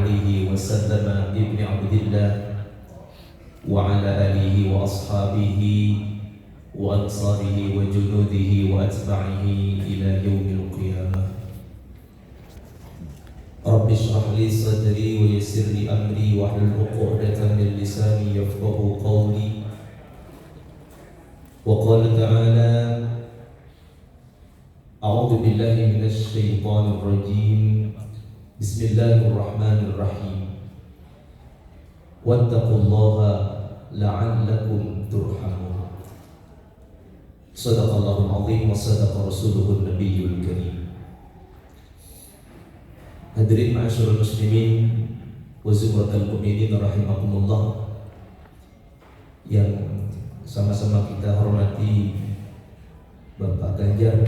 عليه وسلم ابن عبد الله وعلى آله وأصحابه وأنصاره وجنوده وأتباعه إلى يوم القيامة. رب اشرح لي صدري ويسر لي أمري واحلل عقدة من لساني يفقهوا قولي. وقال تعالى: أعوذ بالله من الشيطان الرجيم بسم الله الرحمن الرحيم واتقوا الله لعلكم ترحمون. صدق الله العظيم وصدق رسوله النبي الكريم. Hadirin ma'asyiral muslimin wa zumratal mu'minin rahimakumullah, yang sama-sama kita hormati Bapak Ganjar,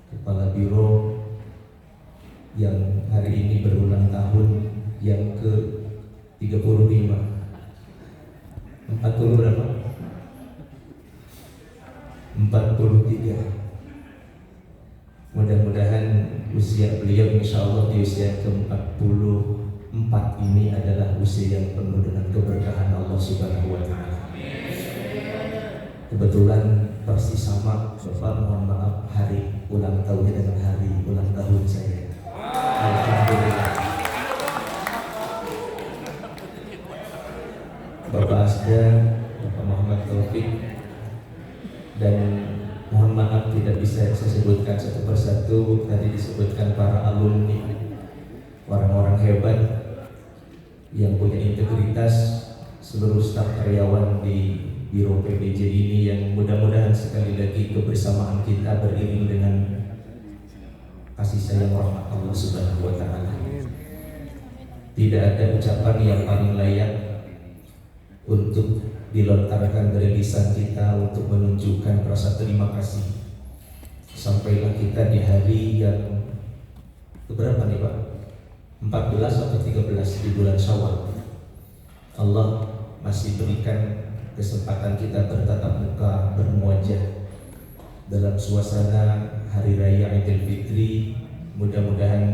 Kepala Biro yang hari ini berulang tahun yang ke-35. 40 berapa? 43. Mudah-mudahan usia beliau insya Allah di usia ke-44 ini adalah usia yang penuh dengan keberkahan Allah Subhanahu wa Ta'ala. Kebetulan persis sama, Bapak, mohon maaf, hari ulang tahunnya dengan hari ulang tahun saya. Alhamdulillah. Bapak Asda, Bapak Muhammad Taufik, dan mohon maaf tidak bisa saya sebutkan satu persatu. Tadi disebutkan para alumni, orang-orang hebat yang punya integritas, seluruh staf karyawan di Biro PBJ ini, yang mudah-mudahan sekali lagi kebersamaan kita beriring dengan kasih sayang rahmat Allah Subhanahu wa Ta'ala. Tidak ada ucapan yang paling layak untuk dilontarkan dari lisan kita untuk menunjukkan rasa terima kasih. Sampailah kita di hari yang keberapa nih Pak? 14 atau 13 di bulan Syawal. Allah masih berikan kesempatan kita bertatap muka, bermuajah dalam suasana Hari Raya Idul Fitri. Mudah-mudahan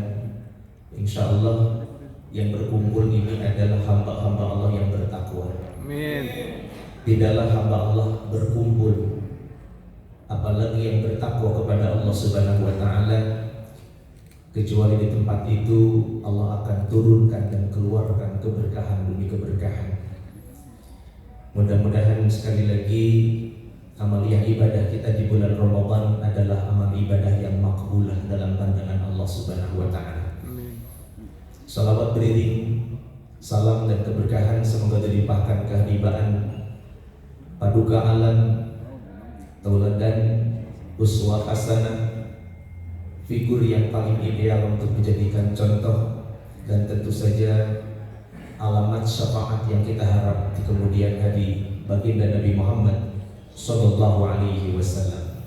insya Allah yang berkumpul ini adalah hamba-hamba Allah yang bertakwa. Amin. Tidaklah hamba Allah berkumpul, apalagi yang bertakwa kepada Allah Subhanahu wa Ta'ala, kecuali di tempat itu Allah akan turunkan dan keluarkan keberkahan demi keberkahan. Mudah-mudahan sekali lagi amaliyah ibadah kita di bulan Ramadan adalah amal ibadah yang makbulah dalam pandangan Allah Subhanahu wa Ta'ala. Salawat beriring salam dan keberkahan semoga dilimpahkan kehadiran paduka alam, tauladan, uswah hasanah, figur yang paling ideal untuk dijadikan contoh, dan tentu saja alamat syafaat yang kita harap di kemudian hari baginda Nabi Muhammad Sallallahu Alaihi Wasallam.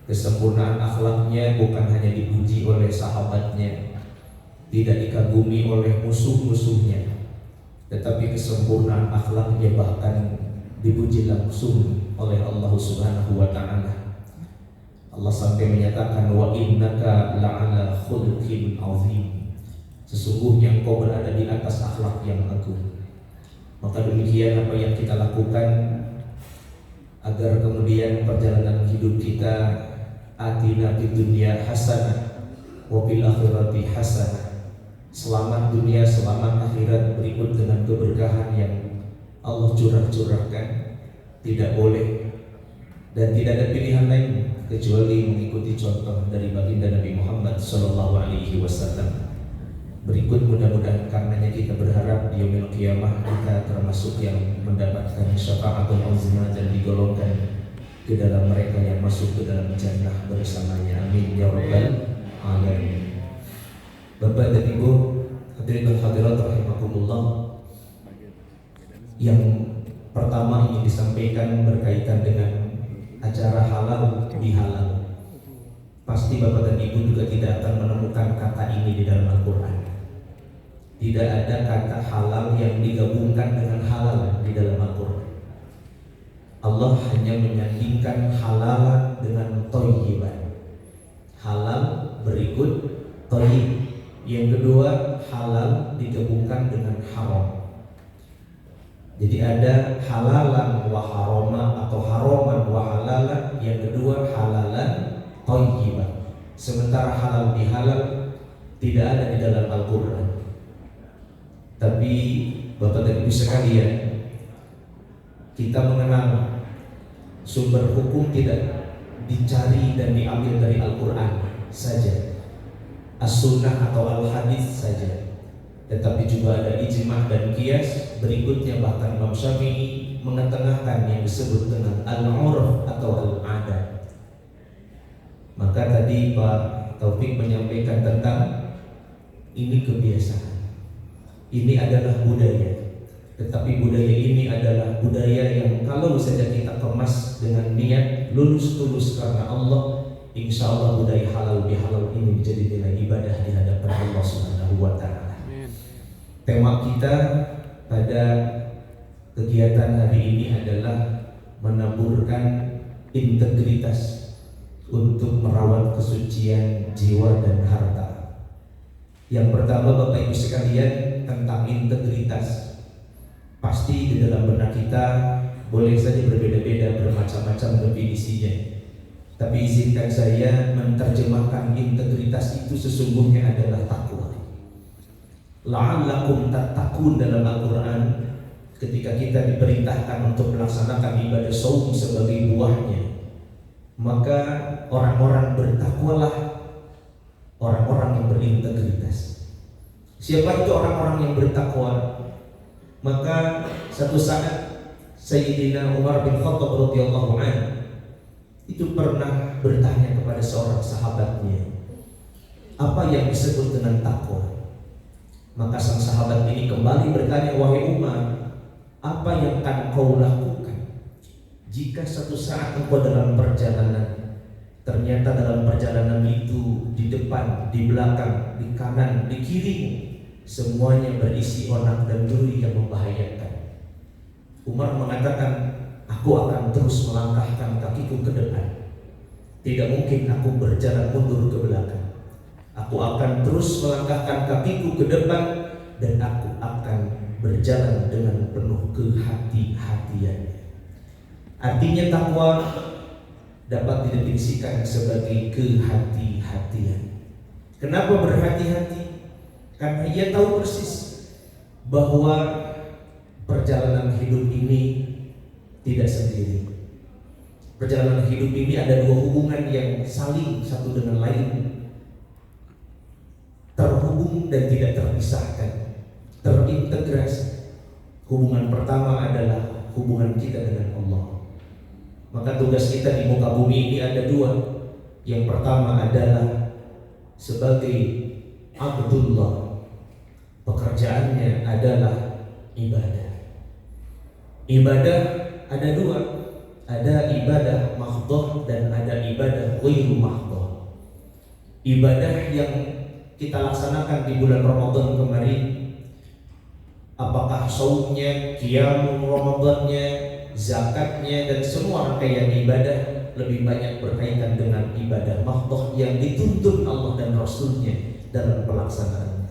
Kesempurnaan akhlaknya bukan hanya dipuji oleh sahabatnya, tidak dikagumi oleh musuh-musuhnya, tetapi kesempurnaan akhlaknya bahkan dipuji langsung oleh Allah Subhanahu wa Ta'ala. Allah sampai menyatakan, wa innaka la'ala khuluqin azim, sesungguhnya engkau berada di atas akhlak yang agung. Maka demikian apa yang kita lakukan agar kemudian perjalanan hidup kita, atina fid dunya hasanah wa fil akhirati hasanah, selamat dunia, selamat akhirat, berikut dengan keberkahan yang Allah curah-curahkan. Tidak boleh dan tidak ada pilihan lain kecuali mengikuti contoh dari baginda Nabi Muhammad Sallallahu Alaihi Wasallam. Berikut mudah-mudahan karenanya kita berharap di yaumil qiyamah kita termasuk yang mendapatkan syafaatul uzma dan digolongkan ke dalam mereka yang masuk ke dalam jannah bersamanya. Amin ya rabbal alamin. Bapak dan Ibu hadirin dan hadirat rahimakumullah, yang pertama ingin disampaikan berkaitan dengan acara halal bihalal. Pasti Bapak dan Ibu juga tidak akan menemukan kata ini di dalam Al-Quran. Tidak ada kata halal yang digabungkan dengan halal di dalam Al-Quran. Allah hanya menyandingkan halal dengan thayyiban. Halal berikut thayyib. Yang kedua halal digabungkan dengan haram. Jadi ada halalan wa haroma atau haroman wa halalan. Yang kedua halalan thayyiban. Sementara halal bihalal tidak ada di dalam Al-Quran. Tapi Bapak dan Ibu sekalian, kita mengenal sumber hukum tidak dicari dan diambil dari Al-Quran saja, As-Sunnah atau Al-Hadis saja, tetapi juga ada ijma' dan qiyas. Berikutnya bahkan Imam Syafi'i mengetengahkan yang disebut dengan al-'urf atau al-'adat. Maka tadi Pak Taufik menyampaikan tentang ini kebiasaan, ini adalah budaya. Tetapi budaya ini adalah budaya yang kalau saja kita kemas dengan niat lulus tulus karena Allah, insya Allah budaya halal bihalal ini menjadi nilai ibadah di hadapan Allah Subhanahu wa Ta'ala. Tema kita pada kegiatan hari ini adalah menaburkan integritas untuk merawat kesucian jiwa dan harta. Yang pertama Bapak Ibu sekalian, tentang integritas. Pasti di dalam benak kita boleh saja berbeda-beda, bermacam-macam definisinya. Tapi izinkan saya menerjemahkan integritas itu sesungguhnya adalah takwa. La'allakum tattaqun dalam Al-Quran, ketika kita diperintahkan untuk melaksanakan ibadah shaum sebagai buahnya, maka orang-orang bertakwalah orang-orang yang berintegritas. Siapa itu orang-orang yang bertakwa? Maka satu saat Sayyidina Umar bin Khattab radhiyallahu anhu itu pernah bertanya kepada seorang sahabatnya, apa yang disebut dengan takwa? Maka sang sahabat ini kembali bertanya, wahai Umar, apa yang akan kau lakukan jika satu saat engkau dalam perjalanan, ternyata dalam perjalanan itu di depan, di belakang, di kanan, di kiri semuanya berisi onak dan duri yang membahayakan. Umar mengatakan, aku akan terus melangkahkan kakiku ke depan. Tidak mungkin aku berjalan mundur ke belakang. Aku akan terus melangkahkan kakiku ke depan dan aku akan berjalan dengan penuh kehati-hatian. Artinya takwa dapat didefinisikan sebagai kehati-hatian. Kenapa berhati-hati? Karena ia tahu persis bahwa perjalanan hidup ini tidak sendiri. Perjalanan hidup ini ada dua hubungan yang saling satu dengan lain terhubung dan tidak terpisahkan, terintegrasi. Hubungan pertama adalah hubungan kita dengan Allah. Maka tugas kita di muka bumi ini ada dua. Yang pertama adalah sebagai Abdullah, pekerjaannya adalah ibadah. Ibadah ada dua, ada ibadah mahdhah dan ada ibadah ghairu mahdhah. Ibadah yang kita laksanakan di bulan Ramadan kemarin, apakah saumnya, qiyamul Ramadannya, zakatnya dan semua rangkaian ibadah lebih banyak berkaitan dengan ibadah mahdhah yang dituntut Allah dan Rasulnya dalam pelaksanaannya.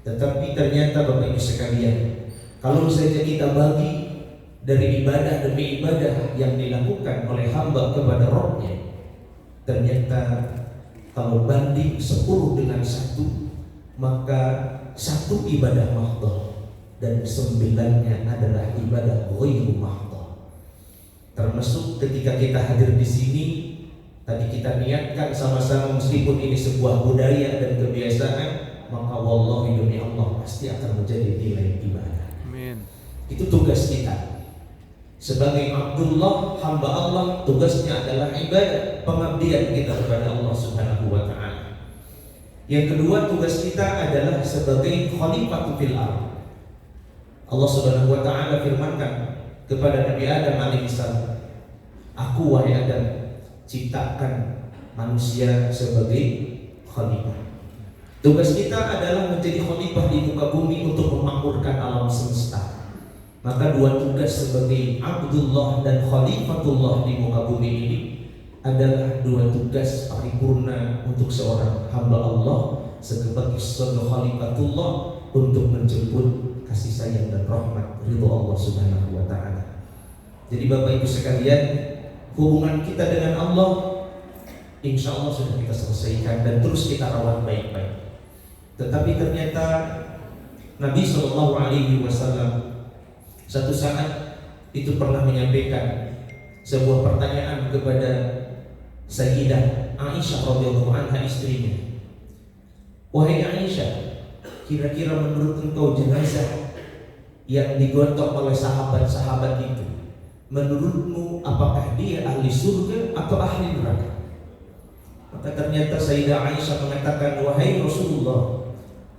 Tetapi ternyata Bapak Ibu sekalian, kalau saja kita bagi dari ibadah demi ibadah yang dilakukan oleh hamba kepada Rabb-Nya, ternyata kalau banding 10 dengan 1, maka 1 ibadah mahdhah dan 9-nya adalah ibadah ghairu mahdhah. Termasuk ketika kita hadir di sini, tadi kita niatkan sama-sama meskipun ini sebuah budaya dan kebiasaan, maka wallahi demi Allah pasti akan menjadi nilai ibadah. Amin. Itu tugas kita. Sebagai Abdullah, hamba Allah, tugasnya adalah ibadah, pengabdian kita kepada Allah Subhanahu wa Ta'ala. Yang kedua, tugas kita adalah sebagai khalifatu fil ardh. Allah Subhanahu wa Ta'ala firmankan kepada Nabi Adam alaihissalam, aku wahai Adam ciptakan manusia sebagai khalifah. Tugas kita adalah menjadi khalifah di muka bumi untuk memakmurkan alam semesta. Maka dua tugas sebagai Abdullah dan Khalifatullah di muka bumi ini adalah dua tugas paripurna untuk seorang hamba Allah sebagai seorang khalifatullah untuk menjemput kasih sayang dan rahmat ridho Allah Subhanahu wa taala. Jadi Bapak Ibu sekalian, hubungan kita dengan Allah insya Allah sudah kita selesaikan dan terus kita rawat baik-baik. Tetapi ternyata Nabi Shallallahu Alaihi Wasallam satu saat itu pernah menyampaikan sebuah pertanyaan kepada Sayyidah Aisyah radhiyallahu anha, istrinya. Wahai Aisyah, kira-kira menurut engkau jenazah yang digotong oleh sahabat-sahabat itu, menurutmu apakah dia ahli surga atau ahli neraka? Maka ternyata Sayyidah Aisyah mengatakan, wahai Rasulullah,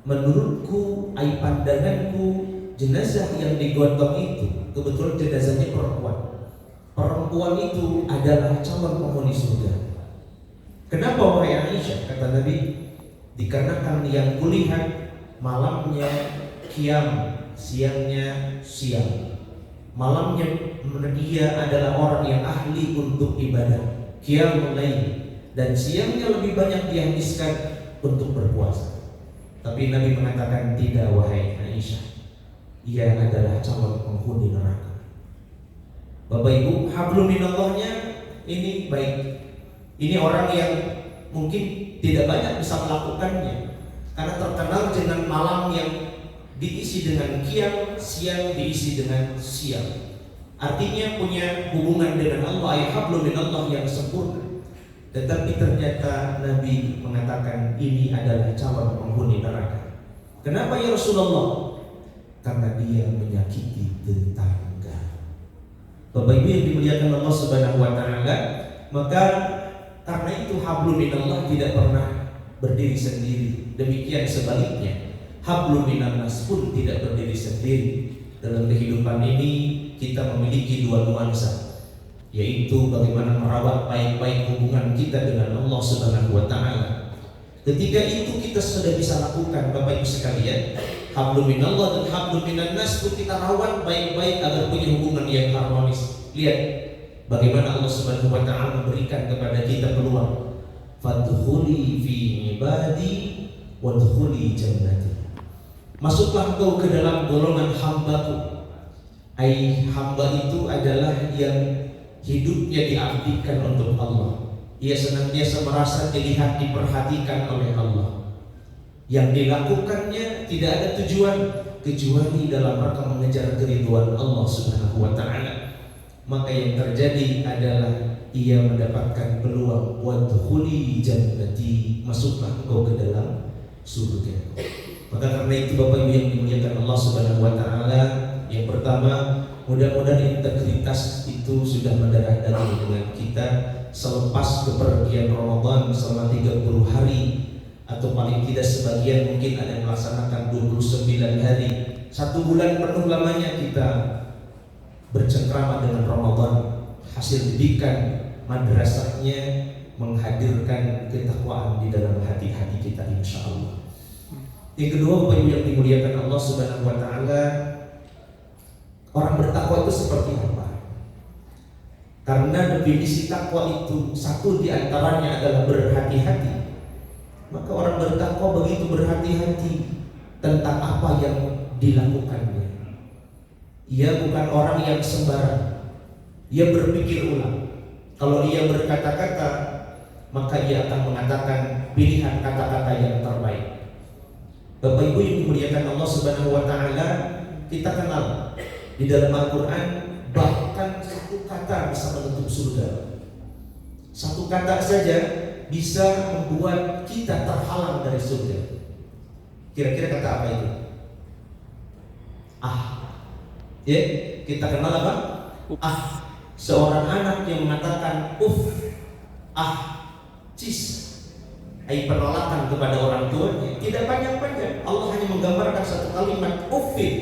menurutku, pandanganku, jenazah yang digotong itu kebetulan jenazahnya perempuan. Perempuan itu adalah calon penghuni surga. Kenapa wahai Aisyah? Kata Nabi, dikarenakan yang kulihat malamnya qiyam, siangnya siang. Malamnya dia adalah orang yang ahli untuk ibadah, qiyamul lail, dan siangnya lebih banyak dihabiskan untuk berpuasa. Tapi Nabi mengatakan tidak wahai Aisyah, ia adalah calon penghuni neraka. Bapak Ibu, hablum minallahnya ini baik. Ini orang yang mungkin tidak banyak bisa melakukannya karena terkenal dengan malam yang diisi dengan qiyam, siang diisi dengan siang. Artinya punya hubungan dengan Allah, ya hablum minallah yang sempurna. Tetapi ternyata Nabi mengatakan ini adalah calon penghuni neraka. Kenapa ya Rasulullah? Karena dia menyakiti tetangga. Bapak Ibu yang dimuliakan Allah Subhanahu wa taala, maka karena itu hablum minallah tidak pernah berdiri sendiri. Demikian sebaliknya, hablum minannas pun tidak berdiri sendiri. Dalam kehidupan ini kita memiliki dua nuansa, yaitu bagaimana merawat baik-baik hubungan kita dengan Allah Subhanahu wa taala. Ketika itu kita sudah bisa lakukan, Bapak Ibu sekalian, hablum minallah dan hablum minannas pun kita rawat baik-baik agar punya hubungan yang harmonis. Lihat bagaimana Allah Subhanahu wa taala memberikan kepada kita peluang. Fadkhuli fi ibadi wadkhuli jannati. Masuklah engkau ke dalam golongan hambaku. Hamba itu adalah yang hidupnya diabdikan untuk Allah. Ia senantiasa merasa dilihat, diperhatikan oleh Allah. Yang dilakukannya tidak ada tujuan kecuali dalam rangka mengejar keridhaan Allah Subhanahu wa taala. Maka yang terjadi adalah ia mendapatkan peluang wadkhuli jannati, masuklah engkau ke dalam surga. Maka karena itu Bapak Ibu yang dimuliakan Allah Subhanahu wa taala, yang pertama, mudah-mudahan integritas itu sudah mendarah daging dengan kita selepas kepergian Ramadan selama 30 hari, atau paling tidak sebagian mungkin ada yang melaksanakan 29 hari. 1 bulan penuh lamanya kita bercengkrama dengan Ramadan. Hasil didikan madrasahnya menghadirkan ketakwaan di dalam hati-hati kita insya Allah. Yang kedua, Bapak Ibu yang dimuliakan Allah Subhanahu wa taala, orang bertakwa itu seperti apa? Karena definisi takwa itu satu di antaranya adalah berhati-hati. Maka orang bertakwa begitu berhati-hati tentang apa yang dilakukannya. Ia bukan orang yang sembarang. Ia berpikir ulang. Kalau ia berkata-kata, maka ia akan mengatakan pilihan kata-kata yang terbaik. Bapak Ibu yang dimuliakan Allah Subhanahu wa taala, kita kenal di dalam Al-Qur'an bahkan satu kata bisa menutup surga. Satu kata saja bisa membuat kita terhalang dari surga. Kira-kira kata apa itu? Ya, kita kenal apa? Seorang anak yang mengatakan cis, penolakan kepada orang tuanya, tidak panjang-panjang. Allah hanya menggambarkan satu kalimat uffin.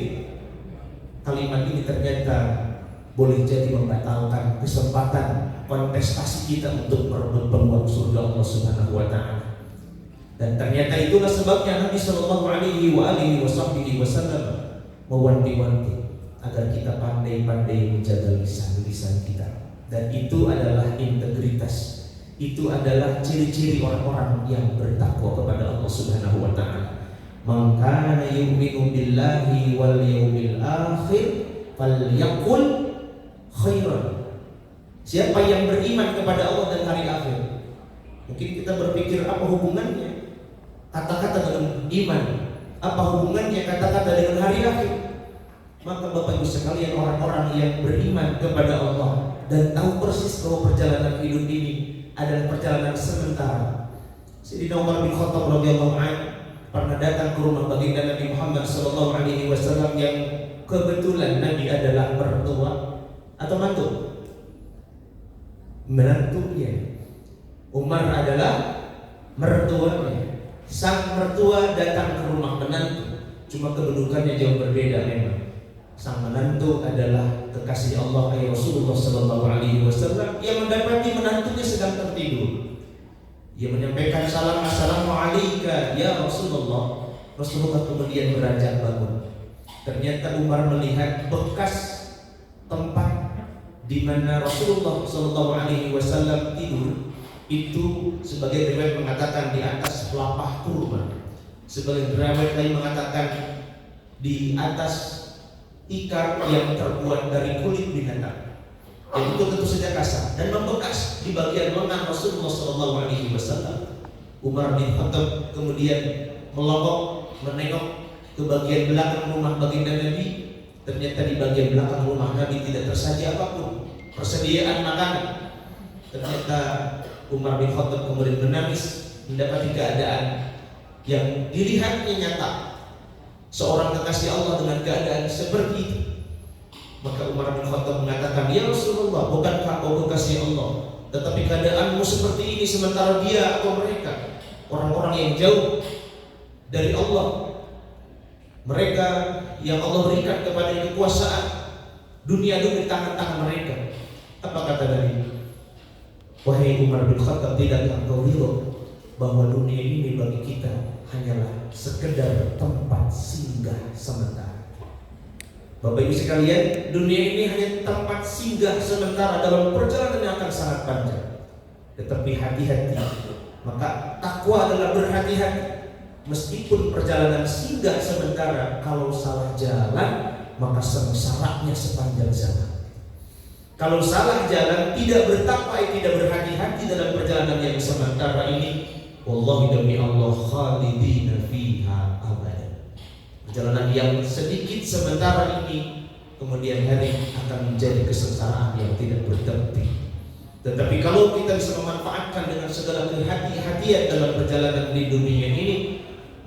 Kalimat ini ternyata boleh jadi membatalkan kesempatan kontestasi kita untuk merebut peluang surga Allah Subhanahu wa taala. Dan ternyata itulah sebabnya Nabi Shallallahu Alaihi Wasallam mewanti-wanti agar kita pandai-pandai menjaga lisan-lisan kita. Dan itu adalah integritas Itu adalah ciri-ciri orang-orang yang bertakwa kepada Allah Subhanahu wa taala. Man kana yu'minu billahi wal yawmil akhir falyaqul khairan. Siapa yang beriman kepada Allah dan hari akhir. Mungkin kita berpikir apa hubungannya kata-kata dengan iman? Apa hubungannya kata-kata dengan hari akhir? Maka Bapak Ibu sekalian, orang-orang yang beriman kepada Allah dan tahu persis bahwa perjalanan hidup ini adalah perjalanan sementara. Sayyidina Umar bin Khattab radhiyallahu anhu pernah datang ke rumah baginda Nabi Muhammad sallallahu alaihi wasallam yang kebetulan Nabi adalah mertua atau mantu. Menantunya. Umar adalah mertuanya. Sang mertua datang ke rumah menantu. Cuma kedudukannya jauh berbeda memang. Sang menantu adalah kekasih Allah Rasulullah sallallahu alaihi wasallam yang mendapati menantunya sedang tertidur. Ia menyampaikan salam, assalamualaikum ya Rasulullah. Rasulullah kemudian beranjak bangun. Ternyata Umar melihat bekas tempat di mana Rasulullah sallallahu alaihi wasallam tidur. Itu sebagai riwayat mengatakan di atas pelapah kurma. Sebagai riwayat lain mengatakan di atas tikar yang terbuat dari kulit binatang. Yang itu tentu saja kasar dan membekas di bagian lengan Rasulullah sallallahu alaihi wasallam. Umar bin Khattab kemudian melongok menengok ke bagian belakang rumah baginda Nabi. Ternyata di bagian belakang rumah Nabi tidak tersaji apapun persediaan makanan. Ternyata Umar bin Khattab kemudian menangis mendapati keadaan yang dilihatnya nyata. Seorang kekasih Allah dengan keadaan seperti itu. Maka Umar bin Khattab mengatakan, ya Rasulullah, bukankah kau kekasih Allah? Tetapi keadaanmu seperti ini sementara dia atau mereka orang-orang yang jauh dari Allah. Mereka yang Allah berikan kepada kekuasaan dunia di tangan-tangan mereka. Apa kata Nabi? Wahai Umar bin Khattab, tidakkah engkau ridho bahwa dunia ini bagi kita hanyalah sekedar tempat singgah sementara? Bapak Ibu sekalian, dunia ini hanya tempat singgah sementara dalam perjalanan yang akan sangat panjang. Tetapi hati-hati, maka takwa adalah berhati-hati. Meskipun perjalanan singgah sementara, kalau salah jalan maka sengsaranya sepanjang zaman. Kalau salah jalan, tidak bertakwa, tidak berhati-hati dalam perjalanan yang sementara ini, wallahi demi Allah, khalidina fiha abadan. Perjalanan yang sedikit sementara ini kemudian hari akan menjadi kesengsaraan yang tidak berhenti. Tetapi kalau kita bisa memanfaatkan dengan segala kehati-hatian dalam perjalanan di dunia ini,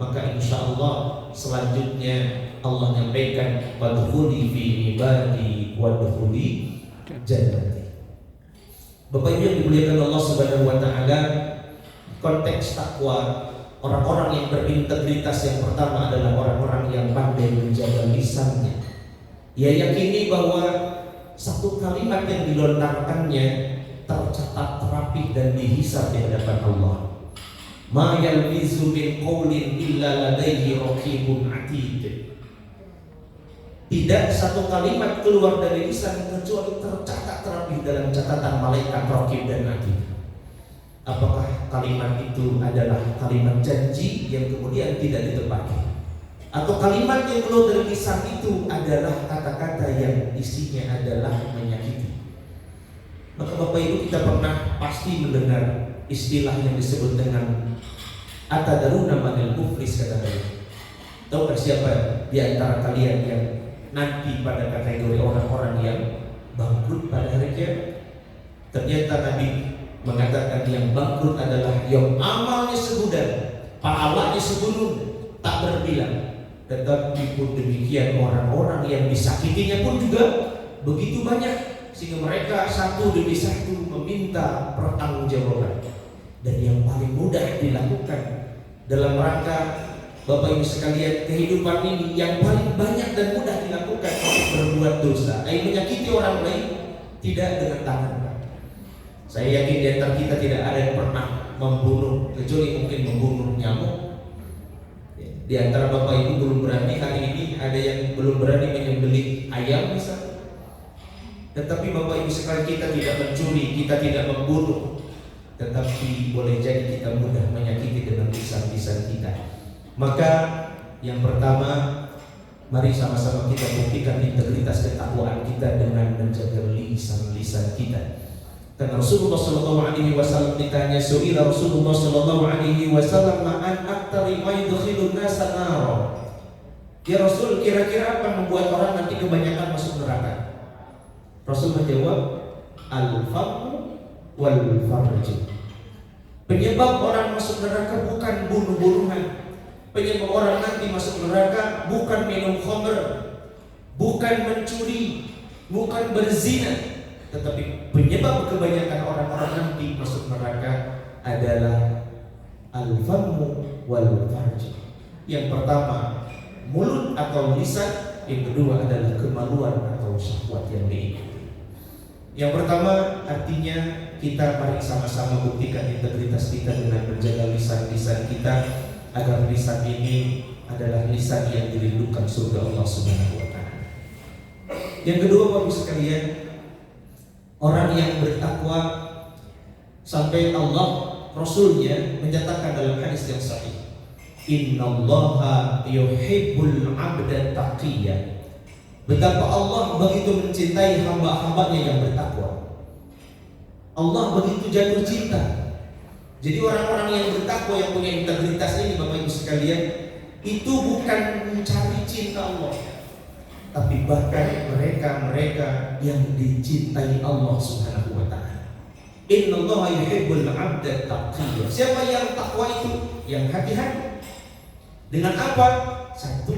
maka insya Allah selanjutnya Allah nyampaikan wadkhuli fi ibadi wadkhuli jannati. Bapak Ibu yang dimuliakan Allah Subhanahu wa taala, konteks takwa, orang-orang yang berintegritas yang pertama adalah orang-orang yang pandai menjaga lisannya. Ia yakini bahwa satu kalimat yang dilontarkannya tercatat rapih dan dihisab di hadapan Allah. Ma yalfizu min qawlin illa ladaihi raqibun atid. Tidak satu kalimat keluar dari lisan kecuali tercatat terlebih dalam catatan malaikat raqib dan atid. Apakah kalimat itu adalah kalimat janji yang kemudian tidak ditepati, atau kalimat yang keluar dari lisan itu adalah kata-kata yang isinya adalah menyakiti? Maka Bapak Ibu, kita pernah pasti mendengar istilah yang disebut dengan atadaruna manil muflis, kata Nabi. Tahukah siapa di antara kalian yang nanti pada kategori orang-orang yang bangkrut pada hari kiamat? Ternyata Nabi mengatakan yang bangkrut adalah yang amalnya segudang, pahalanya segunung, tak berbilang. Tetapi pun demikian orang-orang yang disakitinya pun juga begitu banyak, sehingga mereka satu demi satu meminta pertanggungjawaban. Dan yang paling mudah dilakukan dalam rangka Bapak Ibu sekalian kehidupan ini, yang paling banyak dan mudah dilakukan untuk berbuat dosa, menyakiti orang lain, tidak dengan tangan. Saya yakin di antara kita tidak ada yang pernah membunuh, kecuali mungkin membunuh nyamuk. Di antara Bapak Ibu belum berani hari ini, ada yang belum berani menyembelih ayam misalnya. Tetapi Bapak Ibu sekalian, kita tidak mencuri, kita tidak membunuh. tetapi boleh jadi kita mudah menyakiti dengan lisan-lisan kita. Maka yang pertama, mari sama-sama kita buktikan integritas ketakwaan kita dengan menjaga lisan-lisan kita. Dan Rasulullah Shallallahu Alaihi Wasallam ditanya, "Su'ila Rasulullah Shallallahu Alaihi Wasallam an aktsari ma yudkhilun nasa nar." Ya Rasul, kira-kira apa membuat orang nanti kebanyakan masuk neraka? Rasul menjawab, al-famu wal farj. Penyebab orang masuk neraka bukan bunuh-bunuhan. Penyebab orang nanti masuk neraka bukan minum khamr, bukan mencuri, bukan berzina. Tetapi penyebab kebanyakan orang-orang nanti masuk neraka adalah al-famu wal farj. Yang pertama, mulut atau lisan. Yang kedua adalah kemaluan atau syahwat yang diikuti. Yang pertama artinya kita mari sama-sama buktikan integritas kita dengan menjaga lisan-lisan kita, agar lisan ini adalah lisan yang dirindukan surga Allah Subhanahu wa Ta'ala. Yang kedua, Bapak sekalian, orang yang bertakwa sampai Allah Rasulnya menyatakan dalam hadis yang sahih, innallaha yuhibbul 'abda taqiyya. Betapa Allah begitu mencintai hamba-hambanya yang bertakwa. Allah begitu jatuh cinta. Jadi orang-orang yang bertakwa, yang punya integritas ini, Bapak Ibu sekalian, itu bukan mencari cinta Allah, tapi bahkan mereka yang dicintai Allah Subhanahu wa Ta'ala. Innallaha yuhibbul 'abda taqiyya. Siapa yang takwa itu? Yang hati-hati. Dengan apa? Satu,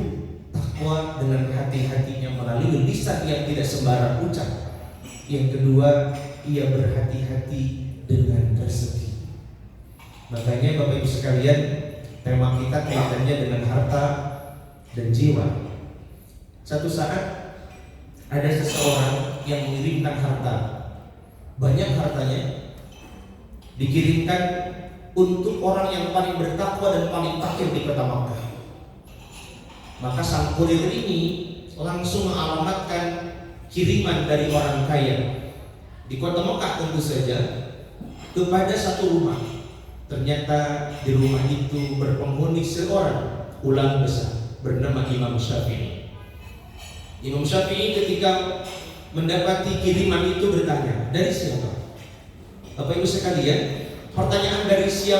takwa dengan hati-hatinya melalui lisan yang tidak sembarang ucap. Yang kedua, ia berhati-hati dengan rezeki. Makanya Bapak Ibu sekalian, tema kita kaitannya dengan harta dan jiwa. Satu saat ada seseorang yang mengirimkan harta, banyak hartanya, dikirimkan untuk orang yang paling bertakwa dan paling fakir di kota Makkah. Maka sang kurir ini langsung mengalamatkan kiriman dari orang kaya di kota Makkah, tentu saja, kepada satu rumah. Ternyata di rumah itu berpenghuni seorang ulama besar bernama Imam Syafi'i. Imam Syafi'i ketika mendapati kiriman itu bertanya, dari siapa? Bapak Ibu sekalian, pertanyaan dari siapa